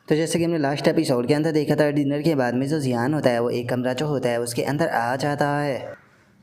तो जैसे कि हमने लास्ट एपिसोड के अंदर देखा था, डिनर के बाद में जो जियान होता है वो एक कमरा जो होता है उसके अंदर आ जाता है।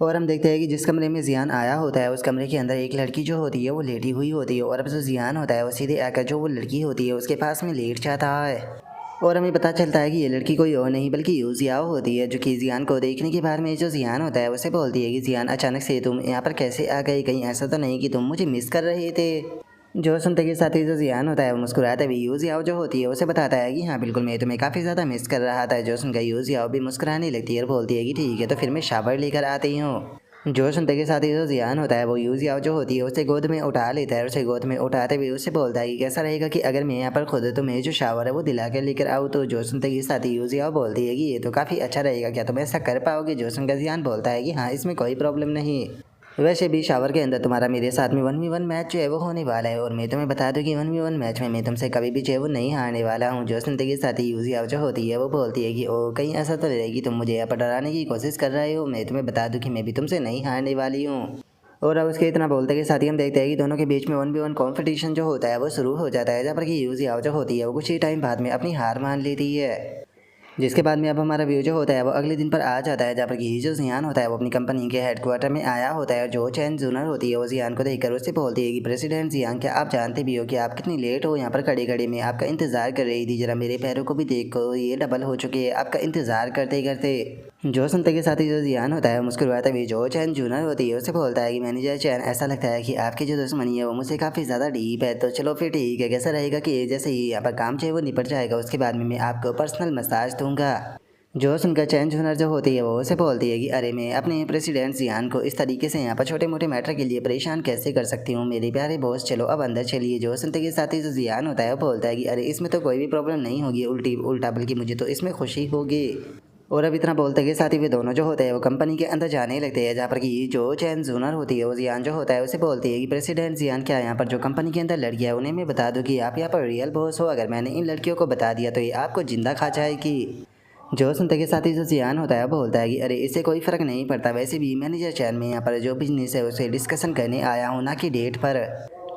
और हम देखते हैं कि जिस कमरे में जियान आया होता है उस कमरे के अंदर एक लड़की जो होती है वो लेटी हुई होती है। और अब जो जियान होता है वो सीधे आकर जो वो लड़की होती है उसके पास में लेट जाता है। और हमें पता चलता है कि ये लड़की कोई और नहीं बल्कि यूजियाओ होती है, जो कि जियान को देखने के बाद में जो जियान होता है उसे बोलती है कि जियान अचानक से तुम यहाँ पर कैसे आ गई, कहीं ऐसा तो नहीं कि तुम मुझे मिस कर रहे थे। जो सुनते के साथ ही जो जियान होता है वो मुस्कुराता भी यूजियाओ जो होती है उसे बताता है कि हाँ बिल्कुल मैं तुम्हें काफ़ी ज़्यादा मिस कर रहा था। जो सुनकर यूजियाओ भी मुस्कुराने लगती है और बोलती है कि ठीक है तो फिर मैं शावर लेकर आती हूँ। जो सुनते के साथ ही जो जियान होता है वो यूजियाओ जो होती है उसे गोद में उठा लेता है और उसे गोद में उठाते हुए उससे बोलता है कि कैसा रहेगा कि अगर मैं यहाँ पर खुद तुम्हें जो शावर है वो दिला कर लेकर आऊँ। तो जो सुनते के साथ ही यूजियाओ बोलती है कि ये तो काफ़ी अच्छा रहेगा, क्या तुम ऐसा कर पाओगे। जो सुनकर जियान बोलता है कि हाँ इसमें कोई प्रॉब्लम नहीं। वैसे भी शावर के अंदर तुम्हारा मेरे साथ में 1v1 मैच जो है वो होने वाला है और मैं तुम्हें बता दूं कि 1v1 मैच में मैं तुमसे कभी भी जो है वो नहीं हारने वाला हूँ। जो सुनते के साथ ही यूजियाओ जो होती है वो बोलती है कि ओ कहीं ऐसा तो नहीं कि तुम मुझे यहाँ पर डराने की कोशिश कर रहे हो। मैं तुम्हें बता दूं कि मैं भी तुमसे नहीं हारने वाली हूँ। और अब उसके इतना बोलते के साथ ही हम देखते हैं कि दोनों के बीच में 1v1 कॉम्पिटिशन जो होता है वो शुरू हो जाता है, जहाँ पर कि यूजियाओ जो होती है वो कुछ ही टाइम बाद में अपनी हार मान लेती है। जिसके बाद में अब हमारा व्यू जो होता है वो अगले दिन पर आ जाता है, जहाँ पर कि जो जियान होता है वो अपनी कंपनी के हेडक्वार्टर में आया होता है। और जो चैन जूनर होती है वो जियान को देखकर उससे बोलती है कि प्रेसिडेंट जियान क्या आप जानते भी हो कि आप कितनी लेट हो, यहाँ पर खड़े खड़े में आपका इंतजार कर रही थी, जरा मेरे पैरों को भी देखो ये डबल हो चुके हैं आपका इंतजार करते करते। जो सुनते के साथ ही जो जियान होता है मुस्कुराते हुए जो चैन जूनर होती है उससे बोलता है कि मैनेजर चैन ऐसा लगता है कि आपकी जो दुश्मनी है वो मुझसे काफ़ी ज़्यादा डीप है, तो चलो फिर ठीक है कैसा रहेगा कि जैसे ही यहाँ पर काम चाहिए वो निपट जाएगा उसके बाद में मैं आपको पर्सनल मसाज दूंगा। जो सुनकर चैन जूनर जो होती है वो उसे बोलती है कि अरे मैं अपने प्रेसिडेंट जियान को इस तरीके से यहाँ पर छोटे मोटे मैटर के लिए परेशान कैसे कर सकती हूँ मेरे प्यारे बॉस, चलो अब अंदर चलिए। जो सुनते के साथ ही जो जियान होता है वो बोलता है कि अरे इसमें तो कोई भी प्रॉब्लम नहीं होगी, उल्टा बल्कि मुझे तो इसमें खुशी होगी। और अब इतना बोलते के साथ ही वे दोनों जो होते हैं वो कंपनी के अंदर जाने लगते हैं, जहाँ पर कि जो चैन जूनर होती है वो जियान जो होता है उसे बोलती है कि प्रेसिडेंट जियान क्या यहाँ पर जो कंपनी के अंदर लड़कियाँ उन्हें मैं बता दूँ कि आप यहाँ पर रियल बॉस हो, अगर मैंने इन लड़कियों को बता दिया तो ये आपको जिंदा खा जाएगी। जो सुनते के साथ ही जो जियान होता है वो बोलता है कि अरे इससे कोई फ़र्क नहीं पड़ता, वैसे भी मैनेजर चैन में यहाँ पर जो बिजनेस है उसे डिस्कशन करने आया हूँ ना कि डेट पर।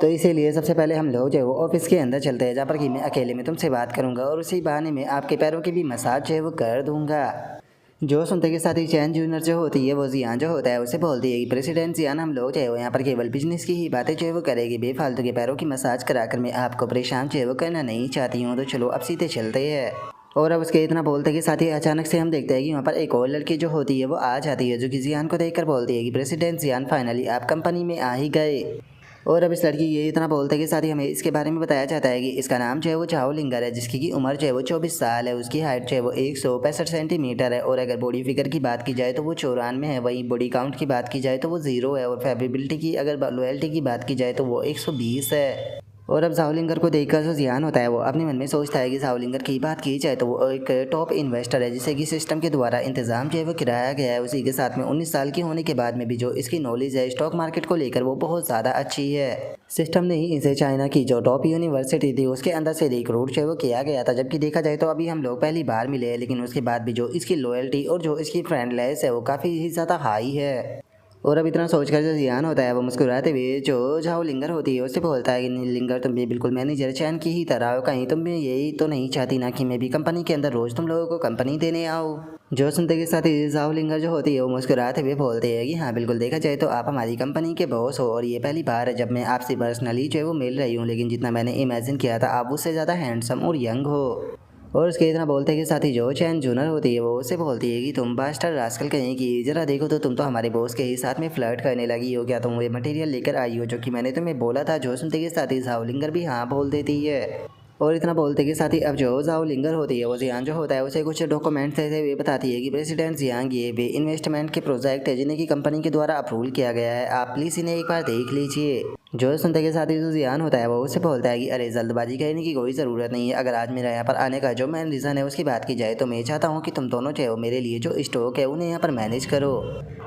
तो इसीलिए सबसे पहले हम लोग जो है वो ऑफिस के अंदर चलते हैं, जहाँ पर कि मैं अकेले में तुमसे बात करूँगा और उसी बहाने में आपके पैरों की भी मसाज जो है वो कर दूँगा। जो सुनते के साथ ही चैन जूनियर जो होती है वो जियान जो होता है उसे बोलती है कि प्रेसिडेंट जियान हम लोग जो है वो यहाँ पर केवल बिजनेस की ही बातें जो है वो करेगी, बेफालतू के पैरों की मसाज कराकर मैं आपको परेशान जो है वो करना नहीं चाहती हूँ, तो चलो अब सीधे चलते हैं। और अब उसके इतना बोलते के साथ ही अचानक से हम देखते हैं कि वहाँ पर एक और लड़की जो होती है वो आ जाती है, जो कि जियान को देखकर बोलती है कि प्रेसिडेंट जियान फाइनली आप कंपनी में आ ही गए। और अब इस लड़की ये इतना बोलते के साथ ही हमें इसके बारे में बताया जाता है कि इसका नाम जो है वो झाओ लिंगर है, जिसकी की उम्र जो है वो 24 साल है, उसकी हाइट जो है वो 165 सेंटीमीटर है और अगर बॉडी फिगर की बात की जाए तो वो 94 है, वहीं बॉडी काउंट की बात की जाए तो वो 0 है और फेवरेबिलिटी की अगर लॉयल्टी की बात की जाए तो वो 120 है। और अब जावलिंगर को देखकर जो जियान होता है वो अपने मन में सोचता है कि जावलिंगर की बात की जाए तो वो एक टॉप इन्वेस्टर है, जिसे कि सिस्टम के द्वारा इंतजाम जो है वो कराया गया है। उसी के साथ में 19 साल की होने के बाद में भी जो इसकी नॉलेज है स्टॉक मार्केट को लेकर वो बहुत ज़्यादा अच्छी है। सिस्टम ने ही इसे चाइना की जो टॉप यूनिवर्सिटी थी उसके अंदर से रिक्रूट जो है वो किया गया था, जबकि देखा जाए तो अभी हम लोग पहली बार मिले हैं, लेकिन उसके बाद भी जो इसकी लॉयल्टी और जो इसकी फ्रेंडलेस है वो काफ़ी ही ज़्यादा हाई है। और अब इतना सोचकर जो जियान होता है वो मुस्कुराते हुए जो झाओ लिंगर होती है उससे बोलता है कि नहीं लिंगर, तुम भी बिल्कुल मैनेजर चैन की ही तरह हो, कहीं तुम भी यही तो नहीं चाहती ना कि मैं भी कंपनी के अंदर रोज़ तुम लोगों को कंपनी देने आऊँ। जो सुनते के साथ ही झाओ लिंगर जो होती है वो मुस्कुराते हुए बोलते हैं कि हाँ बिल्कुल, देखा जाए तो आप हमारी कंपनी के बॉस हो और ये पहली बार है जब मैं आपसे पर्सनली जो है वो मिल रही हूँ, लेकिन जितना मैंने इमेजिन किया था आप उससे ज़्यादा हैंडसम और यंग हो। और उसके इतना बोलते के साथ ही जो चैन जूनर होती है वो उससे बोलती है कि तुम बास्टर रास्कल कहीं की, जरा देखो तो तुम तो हमारे बॉस के ही साथ में फ्लर्ट करने लगी हो, क्या तुम वो मटेरियल लेकर आई हो जो कि मैंने तुम्हें बोला था। जो सुनते के साथ ही झावलिंगर भी हाँ बोल देती है। और इतना बोलते के साथ ही अब जो झावलिंगर होती है वो जियान जो होता है उसे कुछ डॉक्यूमेंट्स देते हुए बताती है कि प्रेसिडेंट जियांग ये भी इन्वेस्टमेंट के प्रोजेक्ट है जिन्हें की कंपनी के द्वारा अप्रूवल किया गया है, आप प्लीज़ इन्हें एक बार देख लीजिए। जो सुनते के साथ ही जो जियान होता है वो उससे बोलता है कि अरे जल्दबाजी करने की कोई ज़रूरत नहीं है, अगर आज मेरा यहाँ पर आने का जो मेन रीज़न है उसकी बात की जाए तो मैं चाहता हूँ कि तुम दोनों चाहे मेरे लिए जो स्टॉक है उन्हें यहाँ पर मैनेज करो।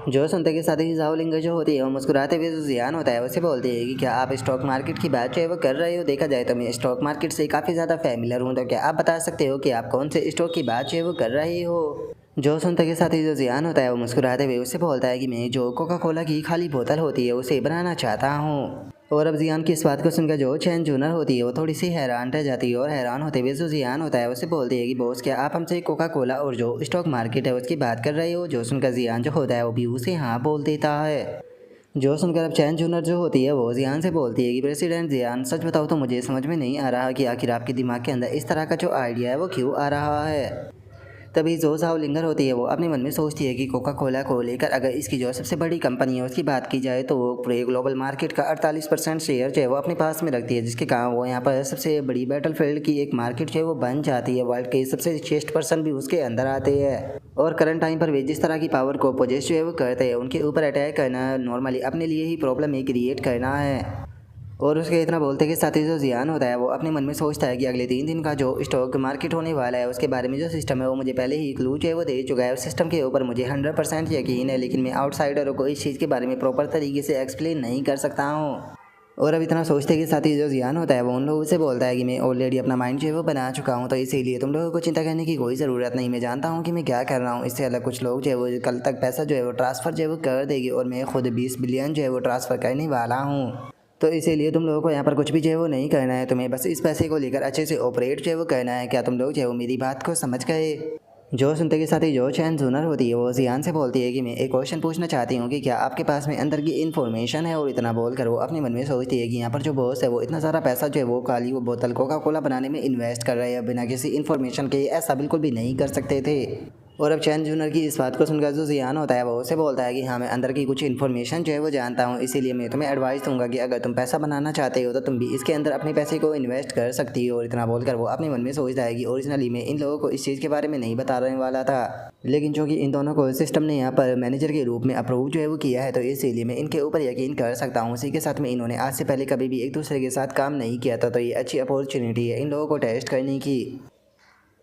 जो सुनते के साथ ही जाओलिंग जो होती है वो मुस्कुराते हुए जो जियान होता है उसे बोलती है कि क्या आप स्टॉक मार्केट की बात जो है वो कर रहे हो, देखा जाए तो मैं स्टॉक मार्केट से काफ़ी ज़्यादा फैमिलियर हूँ, तो क्या आप बता सकते हो कि आप कौन से स्टॉक की बात जो है वो कर रहे हो। जो सुनते के साथ ही जो जियान होता है वो मुस्कुराते हुए उससे बोलता है कि मैं जो कोका कोला की खाली बोतल होती है उसे बनाना चाहता हूँ। और अब जियान की इस बात को सुनकर जो चैन जूनर होती है वो थोड़ी सी हैरान रह जाती है और हैरान होते हुए जो जियान होता है उससे बोलती है कि बॉस क्या आप हमसे कोका कोला और जो स्टॉक मार्केट है उसकी बात कर रहे हो। जो सुनकर जियान जो होता है वो भी उसे हाँ बोल देता है। जो सुनकर अब चैन जूनर जो होती है वो जियान से बोलती है कि प्रेसिडेंट जियान सच बताओ तो मुझे समझ में नहीं आ रहा कि आखिर आपके दिमाग के अंदर इस तरह का जो आइडिया है वो क्यों आ रहा है। तभी जो झाओ लिंगर होती है वो अपने मन में सोचती है कि कोका कोला को लेकर अगर इसकी जो सबसे बड़ी कंपनी है उसकी बात की जाए तो वो पूरे ग्लोबल मार्केट का 48% शेयर जो है वो अपने पास में रखती है, जिसके कारण वो यहाँ पर सबसे बड़ी बैटलफील्ड की एक मार्केट जो है वो बन जाती है। वर्ल्ड के सबसे श्रेष्ठ पर्सन भी उसके अंदर आते हैं और करंट टाइम पर वे जिस तरह की पावर को पोजेस जो है वो करते हैं उनके ऊपर अटैक करना नॉर्मली अपने लिए ही प्रॉब्लम ही क्रिएट करना है। और उसके इतना बोलते के साथ ही जो जियान होता है वो अपने मन में सोचता है कि अगले 3 दिन का जो स्टॉक मार्केट होने वाला है उसके बारे में जो सिस्टम है वो मुझे पहले ही क्लू जो है वो दे चुका है। उस सिस्टम के ऊपर मुझे 100% यकीन है, लेकिन मैं आउटसाइडरों को इस चीज़ के बारे में प्रॉपर तरीके से एक्सप्लेन नहीं कर सकता हूँ। और अब इतना सोचते के साथ ही जो जियान होता है वो उन लोगों से बोलता है कि मैं ऑलरेडी अपना माइंड जो है वो बना चुका हूँ, तो इसीलिए तुम लोगों को चिंता करने की कोई ज़रूरत नहीं। मैं जानता हूँ कि मैं क्या कर रहा हूँ। इससे अलग कुछ लोग जो है वो कल तक पैसा जो है वो ट्रांसफ़र जो है वो कर देगी और मैं खुद 20 बिलियन जो है वो ट्रांसफ़र करने वाला हूँ। तो इसीलिए तुम लोगों को यहाँ पर कुछ भी जो है वो नहीं करना है, तुम्हें बस इस पैसे को लेकर अच्छे से ऑपरेट जो है वो करना है। क्या तुम लोग जो है वो मेरी बात को समझ गए। जो सुनते के साथ ही जो चैन जूनर होती है वो जियान से बोलती है कि मैं एक क्वेश्चन पूछना चाहती हूँ कि क्या आपके पास में अंदर की इन्फॉर्मेशन है। और इतना बोलकर वो अपने मन में सोचती है कि यहाँ पर जो बॉस है वो इतना सारा पैसा जो है वो खाली वो बोतल कोका कोला बनाने में इन्वेस्ट कर रहे हैं बिना किसी इन्फॉर्मेशन के। ऐसा बिल्कुल भी नहीं कर सकते थे। और अब चैन जूनर की इस बात को सुनकर जो जियान होता है वो उसे बोलता है कि हाँ मैं अंदर की कुछ इन्फॉर्मेशन जो है वो जानता हूँ, इसीलिए मैं तुम्हें एडवाइस दूंगा कि अगर तुम पैसा बनाना चाहते हो तो तुम भी इसके अंदर अपने पैसे को इन्वेस्ट कर सकती हो। और इतना बोलकर वो अपने मन में सोचता है कि ओरिजिनली मैं इन लोगों को इस चीज़ के बारे में नहीं बताने वाला था, लेकिन चूँकि इन दोनों को सिस्टम ने यहाँ पर मैनेजर के रूप में अप्रूव जो है वो किया है तो इसीलिए मैं इनके ऊपर यकीन कर सकता हूँ। उसी के साथ में इन्होंने आज से पहले कभी भी एक दूसरे के साथ काम नहीं किया था, तो ये अच्छी अपॉर्चुनिटी है इन लोगों को टेस्ट करने की।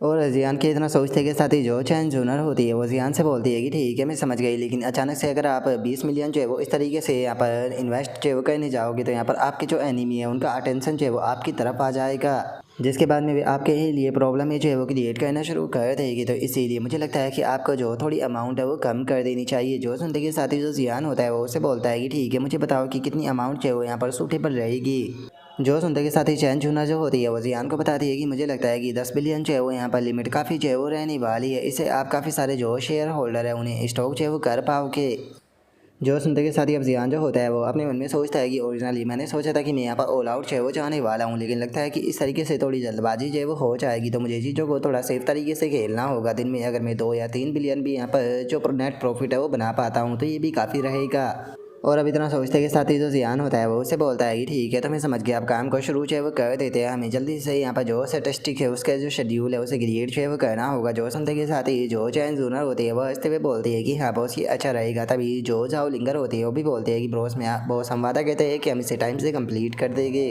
और जियान के इतना सोचते के साथ ही जो चैन जूनर होती है वो जियान से बोलती है कि ठीक है मैं समझ गई, लेकिन अचानक से अगर आप 20 मिलियन जो है वो इस तरीके से यहाँ पर इन्वेस्ट जो है वो करने जाओगे तो यहाँ पर आपके जो एनिमी है उनका अटेंशन जो है वो आपकी तरफ आ जाएगा, जिसके बाद में भी आपके ही लिए प्रॉब्लम है जो है वो क्रिएट करना शुरू कर देगी। तो इसीलिए मुझे लगता है कि आपको जो थोड़ी अमाउंट है वो कम कर देनी चाहिए। जो सुनते के साथ ही जो जियान होता है वो उससे बोलता है कि ठीक है मुझे बताओ कि कितनी अमाउंट जो है वो यहाँ पर सूटेबल रहेगी। जो सुनते के साथ ही चैन चूना जो होती है वो जियान को बताती है कि मुझे लगता है कि 10 बिलियन जो है वो यहाँ पर लिमिट काफ़ी जो है वो रहने वाली है। इससे आप काफ़ी सारे जो शेयर होल्डर है उन्हें स्टॉक जो है वो कर पाओगे। जो सुनते के साथ ही अब जियान जो होता है वो अपने मन में सोचता है कि ओरिजिनली मैंने सोचा था कि मैं यहाँ पर ऑल आउट जो है वो जाने वाला हूँ, लेकिन लगता है कि इस तरीके से थोड़ी जल्दबाजी जो है वो हो जाएगी, तो मुझे चीज़ों को थोड़ा सेफ तरीके से खेलना होगा। दिन में अगर मैं 2 या 3 बिलियन भी यहाँ पर जो नेट प्रॉफिट है वो बना पाता हूँ तो ये भी काफ़ी रहेगा। और अब इतना सोचते के साथ ही जो जियान होता है वो उससे बोलता है कि ठीक है तो मैं समझ गया, आप काम को शुरू जो है वो कर देते हैं, हमें जल्दी से यहाँ पर जो स्टैटिस्टिक है उसका जो शेड्यूल है उसे क्रिएट जो है वो करना होगा। जो सुनते के साथ ही जो चैन जूनर होती है वो हंसते हुए बोलती है कि हाँ बॉस ये अच्छा रहेगा। तभी जो जाओ लिंगर होती है वो भी बोलती है कि बॉस हम वादा कहते हैं कि हम इसे टाइम से कंप्लीट कर देंगे।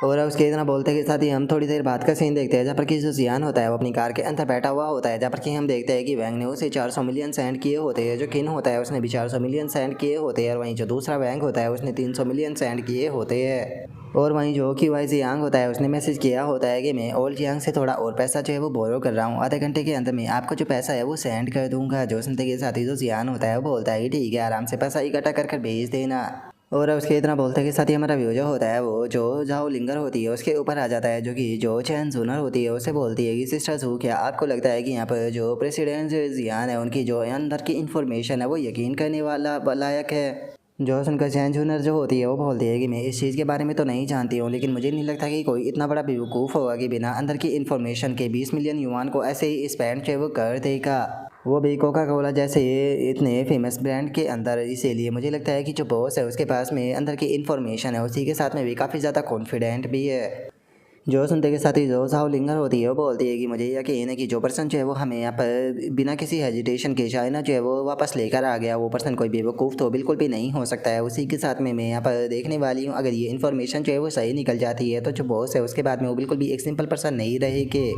और उसके इतना बोलते के साथ ही हम थोड़ी देर बाद का सीन देखते हैं जहाँ पर कि जो जियान होता है वो अपनी कार के अंदर बैठा हुआ होता है, जहाँ पर कि हम देखते हैं कि वैंग ने उसे 400 मिलियन सेंड किए होते हैं। जो किन होता है उसने भी 400 मिलियन सेंड किए होते हैं और वहीं जो दूसरा वैंग होता है उसने 300 मिलियन सेंड किए होते हैं। और वहीं जो कि वाई जियांग होता है उसने मैसेज किया होता है कि मैं ओल्ड जियांग से थोड़ा और पैसा जो है वो बोरो कर रहा हूँ, आधे घंटे के अंदर मैं आपको जो पैसा है वो सेंड कर दूंगा। जो सुनते के साथ ही जो जियान होता है वो बोलता है कि ठीक है आराम से पैसा इकट्ठा कर कर भेज देना। और उसके इतना बोलते के साथ ही हमारा व्यू जो होता है वो जो जाओ लिंगर होती है उसके ऊपर आ जाता है, जो कि जो चैन जूनर होती है उसे बोलती है कि सिस्टर जू क्या आपको लगता है कि यहाँ पर जो प्रेसिडेंट जियान है उनकी जो अंदर की इन्फॉर्मेशन है वो यकीन करने वाला लायक है। जो सुनकर चैन जूनर जो होती है वो बोलती है कि मैं इस चीज़ के बारे में तो नहीं जानती हूँ, लेकिन मुझे नहीं लगता कि कोई इतना बड़ा बेवकूफ़ होगा कि बिना अंदर की इन्फॉर्मेशन के 20 मिलियन युआन को ऐसे ही स्पेंड जो है वो कर देगा, वो भी कोका कोला जैसे ये इतने फेमस ब्रांड के अंदर। इसीलिए मुझे लगता है कि जो बॉस है उसके पास में अंदर की इन्फॉर्मेशन है, उसी के साथ में भी काफ़ी ज़्यादा कॉन्फिडेंट भी है। जो सुनते के साथ ही जो साहु लिंगर होती है वो बोलती है कि मुझे यकीन है कि जो पर्सन जो है वो हमें यहाँ पर बिना किसी हेजिटेशन के चाइना जो है वो वापस लेकर आ गया, वो पर्सन कोई बेवकूफ़ तो बिल्कुल भी नहीं हो सकता है। उसी के साथ में मैं यहाँ पर देखने वाली हूँ अगर ये इन्फॉर्मेशन जो है वो सही निकल जाती है तो जो बॉस है उसके बाद में वो बिल्कुल भी एक सिंपल पर्सन नहीं रहेगी।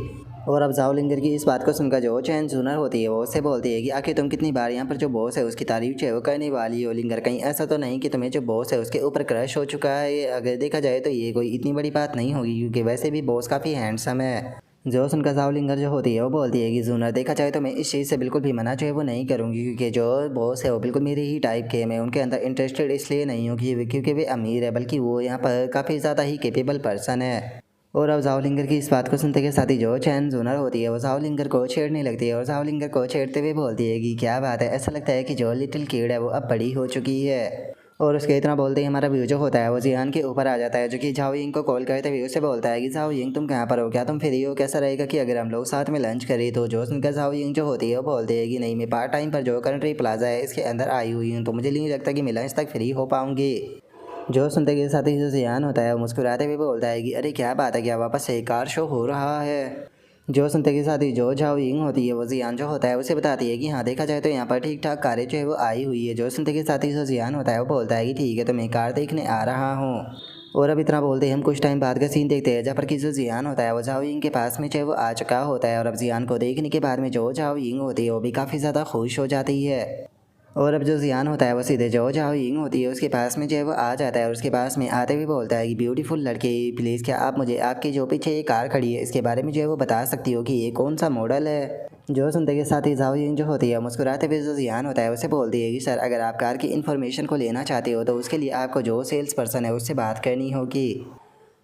और अब जाओ लिंगर की इस बात को सुनकर जो चैन जूनर होती है वो उससे बोलती है कि आखिर तुम कितनी बार यहाँ पर जो बॉस है उसकी तारीफ जो है वो करने वाली हो लिंगर, कहीं ऐसा तो नहीं कि तुम्हें जो बॉस है उसके ऊपर क्रश हो चुका है। अगर देखा जाए तो ये कोई इतनी बड़ी बात नहीं होगी क्योंकि वैसे भी बॉस काफ़ी हैंडसम है। जो सुनकर जाओलिंगर जो होती है वो बोलती है कि जूनर देखा जाए तो मैं इस चीज़ से बिल्कुल भी मना जो है वो नहीं करूँगी, क्योंकि जो बॉस है वो बिल्कुल मेरे ही टाइप के हैं। मैं उनके अंदर इंटरेस्टेड इसलिए नहीं हूँ क्योंकि वे अमीर है, बल्कि वो यहाँ पर काफ़ी ज़्यादा ही कैपेबल पर्सन है। और अब जाओलिंगर की इस बात को सुनते के साथ ही जो चैन जूनर होती है वो जाओलिंगर को छेड़ने लगती है और जाओलिंगर को छेड़ते हुए बोलती है कि क्या बात है, ऐसा लगता है कि जो लिटिल किड है वो अब बड़ी हो चुकी है। और उसके इतना बोलते ही हमारा व्यू जो होता है वो जियान के ऊपर आ जाता है, जो कि झाओ यिंग को कॉल करते हुए उससे बोलता है कि झाओ यिंग तुम कहाँ पर हो, क्या तुम फ्री हो, कैसा रहेगा कि अगर हम लोग साथ में लंच करें। तो जो सुनकर झाओ यिंग जो होती है वो बोलती है कि नहीं, मैं पार्ट टाइम पर जो कंट्री प्लाजा है इसके अंदर आई हुई हूँ, तो मुझे नहीं लगता कि मैं लंच तक फ्री हो पाऊँगी। जो सुनते के साथ ही जो जियान होता है वो मुस्कुराते हुए बोलता है कि अरे क्या बात है, क्या वापस से कार शो हो रहा है। जो सुनते के साथ ही जो झाओ यिंग होती है वो जियान जो होता है उसे बताती है कि हाँ देखा जाए तो यहाँ पर ठीक ठाक कारें जो है वो आई हुई है। जो सुनते के साथ ही जो जियान होता है वो बोलता है कि ठीक है, तो मैं कार देखने आ रहा हूँ। और अब इतना बोलते ही हम कुछ टाइम बाद का सीन देखते हैं, जहाँ पर कि जो जियान होता है वो झाओ यिंग के पास में जो है वो आ चुका होता है। और अब जियान को देखने के बाद में जो झाओ यिंग होती है वो भी काफ़ी ज़्यादा खुश हो जाती है। और अब जो जियान होता है वो सीधे जो झाओ यिंग होती है उसके पास में जो है वो आ जाता है और उसके पास में आते हुए बोलता है कि ब्यूटीफुल लड़के, प्लीज़ क्या आप मुझे आपके जो पीछे ये कार खड़ी है इसके बारे में जो है वो बता सकती हो कि ये कौन सा मॉडल है। जो सुनते के साथ ही झाओ यिंग जो होती है मुस्कुराते हुए जो जियान होता है उसे बोलती है कि सर, अगर आप कार की इन्फॉर्मेशन को लेना चाहते हो तो उसके लिए आपको जो सेल्स पर्सन है उससे बात करनी होगी।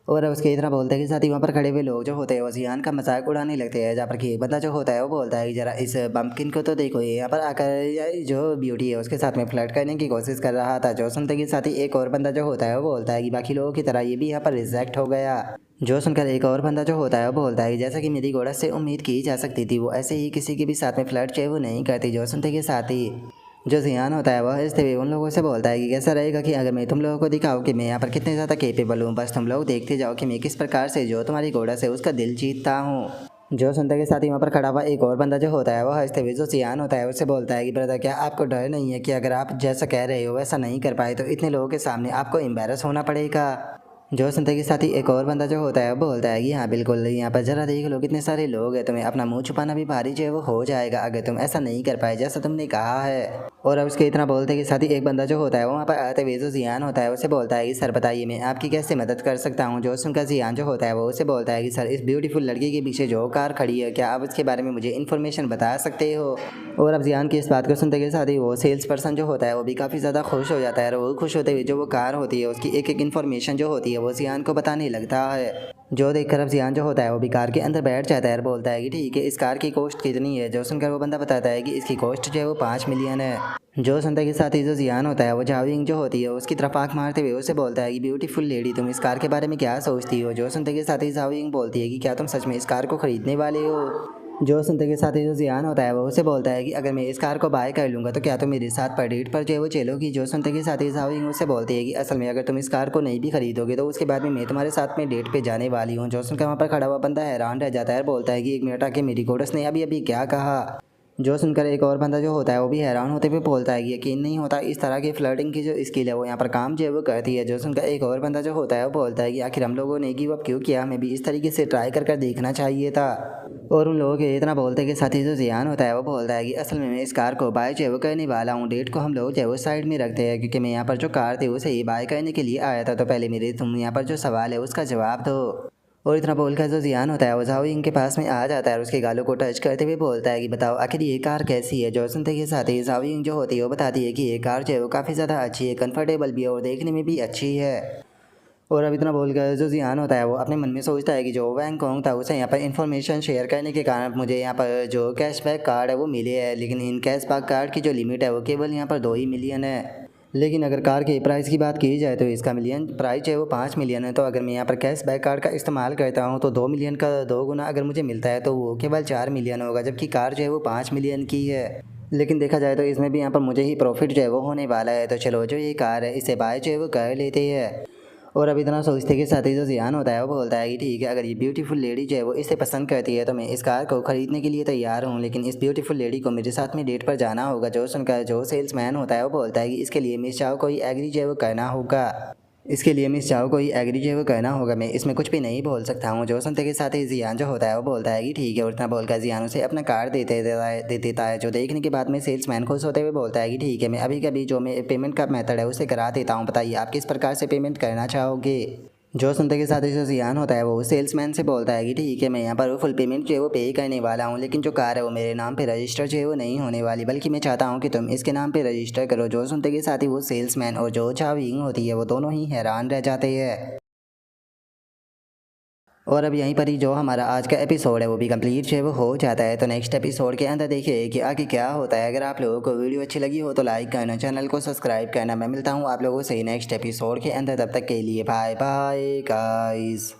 और अब उसके इतना बोलते हैं कि साथ ही वहाँ पर खड़े हुए लोग जो होते हैं वो जियान का मजाक उड़ाने लगते हैं, जहाँ पर कि एक बंदा जो होता है वो बोलता है कि जरा इस बम्पकिन को तो देखो, ये यहाँ पर आकर जो ब्यूटी है उसके साथ में फ्लर्ट करने की कोशिश कर रहा था। जो सुनते के साथ ही एक और बंदा जो होता है वो बोलता है कि बाकी लोगों की तरह ये भी यहाँ पर रिजेक्ट हो गया। जो सुनकर एक और बंदा जो होता है वो बोलता है कि जैसा कि मेरी गोड़ा से उम्मीद की जा सकती थी, वो ऐसे ही किसी के भी साथ में फ्लर्ट चाहे वो नहीं करती। जो सुनते के साथ ही जो जियान होता है वह हंसते हुए उन लोगों से बोलता है कि कैसा रहेगा कि अगर मैं तुम लोगों को दिखाऊं कि मैं यहाँ पर कितने ज़्यादा केपेबल हूँ, बस तुम लोग देखते जाओ कि मैं किस प्रकार से जो तुम्हारी घोड़ा से उसका दिल जीतता हूँ। जो सुनते के साथ ही वहाँ पर खड़ा हुआ एक और बंदा जो होता है वह हंसते हुए जो जियान होता है उससे बोलता है कि ब्रदर, क्या आपको डर नहीं है कि अगर आप जैसा कह रहे हो वैसा नहीं कर पाए तो इतने लोगों के सामने आपको एम्बेरस होना पड़ेगा। जो सुनते के साथ ही एक और बंदा जो होता है वो बोलता है कि हाँ बिल्कुल, यहाँ पर जरा देख लो कितने सारे लोग हैं, तुम्हें अपना मुंह छुपाना भी भारी जो है वो हो जाएगा अगर तुम ऐसा नहीं कर पाए जैसा तुमने कहा है। और अब उसके इतना बोलते के साथ ही एक बंदा जो होता है वो वहाँ पर आते हुए जो जियान होता है उसे बोलता है कि सर बताइए मैं आपकी कैसे मदद कर सकता हूँ। जो सुनकर जियान जो होता है वो उसे बोलता है कि सर, इस ब्यूटीफुल लड़की के पीछे जो कार खड़ी है क्या आप उसके बारे में मुझे इन्फॉर्मेशन बता सकते हो। और अब जियान की इस बात को सुनते के साथ ही वो सेल्स पर्सन जो होता है वो भी काफ़ी ज़्यादा खुश हो जाता है और वो खुश होते हुए जो वो कार होती है उसकी एक एक इन्फॉर्मेशन जो होती है वो जियान को बताने लगता है। जो देखकर अब जियान जो होता है वो भी कार के अंदर बैठ जाता है और बोलता है कि ठीक है, इस कार की कॉस्ट कितनी है। जो सुनकर वो बंदा बताता है कि इसकी कॉस्ट जो है वो 5 मिलियन है। जो सुनते के साथ ही जो जियान होता है वो झाओ यिंग जो होती है उसकी तरफ आंख मारते हुए उसे बोलता है कि ब्यूटीफुल लेडी, तुम इस कार के बारे में क्या सोचती हो। जो सुनते के साथ ही झाओ यिंग बोलती है कि क्या तुम सच में इस कार को खरीदने वाले हो। जो सुनते के साथ ही जो जियान होता है वो उसे बोलता है कि अगर मैं इस कार को बाय कर लूँगा तो क्या तुम मेरे साथ पर डेट पर जो है वो चलोगी। जो सुनते के साथ ही झाओ यिंग उससे बोलती है कि असल में अगर तुम इस कार को नहीं भी खरीदोगे तो उसके बाद में मैं तुम्हारे साथ में डेट पे जाने वाली हूँ। जो सुनकर वहाँ पर खड़ा हुआ बंदा हैरान रह जाता है और बोलता है कि एक मिनट आके, मेरी गोडस ने अभी अभी क्या कहा। जो सुनकर एक और बंदा जो होता है वो भी हैरान होते हुए बोलता है कि यकीन नहीं होता इस तरह की फ्लर्टिंग की जो स्किल है वो यहाँ पर काम जो है वो करती है। जो सुनकर एक और बंदा जो होता है वो बोलता है कि आखिर हम लोगों ने गिव अप क्यों किया, हमें भी इस तरीके से ट्राई कर देखना चाहिए था। और उन लोगों के इतना बोलते के साथ ही जो जियान होता है वो बोलता है कि असल में मैं इस कार को बाय जो है वो करने वाला हूँ, डेट को हम लोग जो है वो साइड में रखते हैं क्योंकि मैं यहाँ पर जो कार थी उसे ही बाय करने के लिए आया था। तो पहले मेरे तुम यहाँ पर जो सवाल है उसका जवाब दो। और इतना बोलकर जो जियान होता है वो झाओ यिंग के पास में आ जाता है और उसके गालों को टच करते हुए बोलता है कि बताओ आखिर ये कार कैसी है। जो सुनते के साथ ही झाओ यिंग जो होती है वो बताती है कि ये कार जो है वो काफ़ी ज़्यादा अच्छी है, कंफर्टेबल भी है और देखने में भी अच्छी है। और अब इतना बोलकर जो जियान होता है वो अपने मन में सोचता है कि जो वैंग कॉन्ग था उसे यहाँ पर इन्फॉर्मेशन शेयर करने के कारण मुझे यहाँ पर जो कैशबैक कार्ड है वो मिले है, लेकिन इन कैशबैक कार्ड की जो लिमिट है वो केवल यहाँ पर 2 ही मिलियन है। लेकिन अगर कार के प्राइस की बात की जाए तो इसका मिलियन प्राइस है वो 5 मिलियन है। तो अगर मैं यहाँ पर कैशबैक कार्ड का इस्तेमाल करता हूँ तो 2 मिलियन का 2 गुना अगर मुझे मिलता है तो वो केवल 4 मिलियन होगा, जबकि कार जो है वो 5 मिलियन की है। लेकिन देखा जाए तो इसमें भी यहाँ पर मुझे ही प्रॉफिट जो है वो होने वाला है। तो चलो जो ये कार है इसे बाय जो है वो कर लेते हैं। और अब इतना सोचते के साथ ही जो जियान होता है वो बोलता है कि ठीक है, अगर ये ब्यूटीफुल लेडी जो है वो इसे पसंद करती है तो मैं इस कार को ख़रीदने के लिए तैयार हूँ, लेकिन इस ब्यूटीफुल लेडी को मेरे साथ में डेट पर जाना होगा। जो सुनकर जो सेल्समैन होता है वो बोलता है कि इसके लिए मिस चाओ को ही एग्री जो है वो करना होगा। इसके लिए मिस चाओ को ही एग्री जो है वो करना होगा, मैं इसमें कुछ भी नहीं बोल सकता हूँ। जो सुनते के साथ ही जियान जो होता है वो बोलता है कि ठीक है, और इतना बोलकर जियान उसे अपना कार्ड दे देता है। जो देखने के बाद में सेल्समैन खुश होते हुए बोलता है कि ठीक है, मैं अभी कभी जो मैं पेमेंट का मेथड है उसे करा देता हूँ, बताइए आप किस प्रकार से पेमेंट करना चाहोगे। जो सुनते के साथ ही जो जियान होता है वो सेल्समैन से बोलता है कि ठीक है, मैं यहाँ पर फुल पेमेंट जो है वो पे करने वाला हूँ, लेकिन जो कार है वो मेरे नाम पे रजिस्टर जो है वो नहीं होने वाली, बल्कि मैं चाहता हूँ कि तुम इसके नाम पे रजिस्टर करो। जो सुनते के साथ ही वो सेल्समैन और जो चाविंग होती है वो दोनों ही हैरान रह जाते हैं। और अब यहीं पर ही जो हमारा आज का एपिसोड है वो भी कंप्लीट जो है वो हो जाता है। तो नेक्स्ट एपिसोड के अंदर देखिए कि आगे क्या होता है। अगर आप लोगों को वीडियो अच्छी लगी हो तो लाइक करना, चैनल को सब्सक्राइब करना। मैं मिलता हूँ आप लोगों से नेक्स्ट एपिसोड के अंदर, तब तक के लिए बाय बाय गाइस।